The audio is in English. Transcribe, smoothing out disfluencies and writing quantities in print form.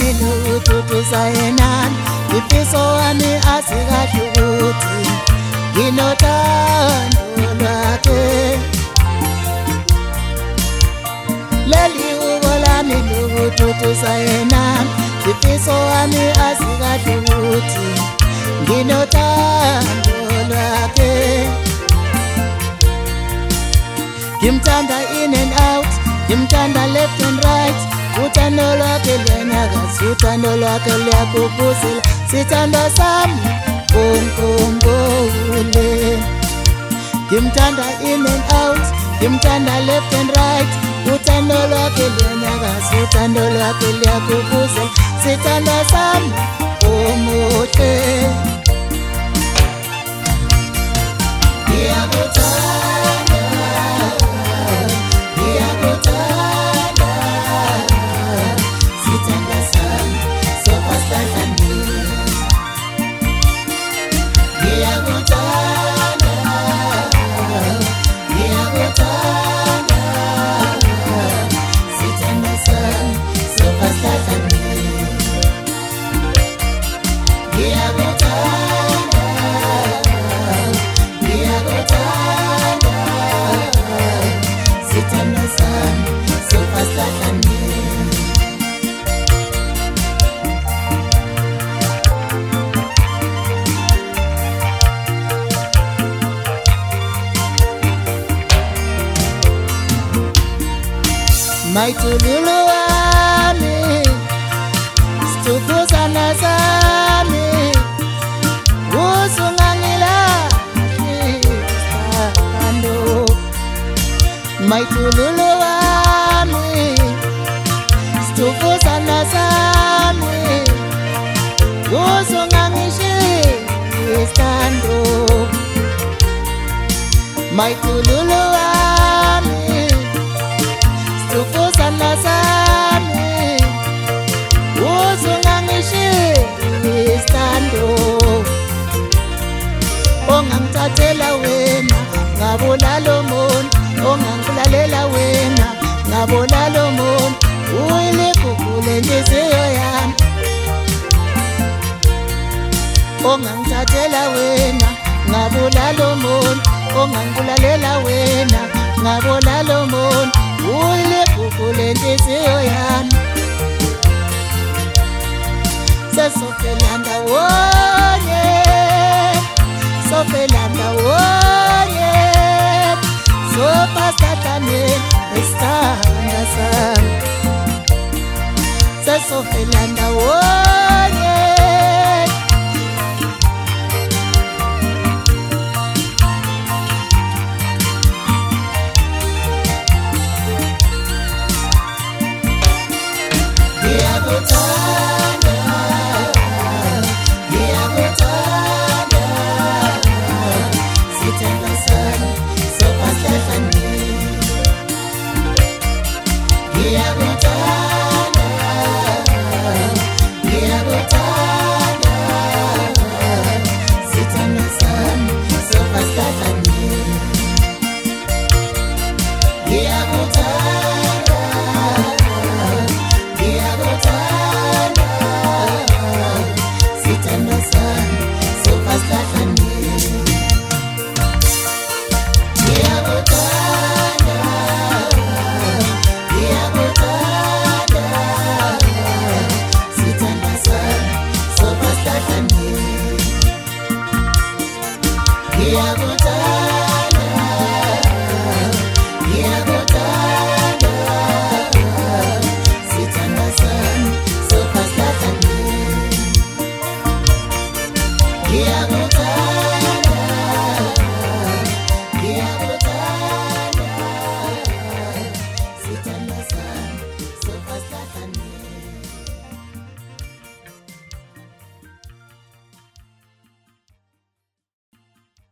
wami luthuthisa yena ifiso wami asikahle ukuthi nginothando lwakhe leli ubo lami luthuthisa yena ifiso wami asikahle ukuthi nginothando lwakhe ngimthanda in and out ngimthanda left and right uthando lwakhe luyanyakaza uthando lwakhe luyakuphuzela sithandwa sami ongongole ngimthanda in and out ngimthanda left and right uthando lwakhe luyanyakaza uthando lwakhe luyakuphuzela sithandwa sami omuhle Maithululu wami sithukuzana sami usungangilahlando maithululu wami sithukuzana sami usungangilahlando maithululu wami sithukuzana sami usungangilahlando ongangithathela wena ngabulalo muntu ongangibulalela wena ngabulalo muntu uyiligugu lenhliziyo yami ongangithathela wena ngabulalo muntu ongangibulalela wena ngabulalo muntu uyiligugu lenhliziyo yami sesofela ndawonye sofela ndawonye sopasatane esithanda sami sesofela ndawonye Ngiyakutha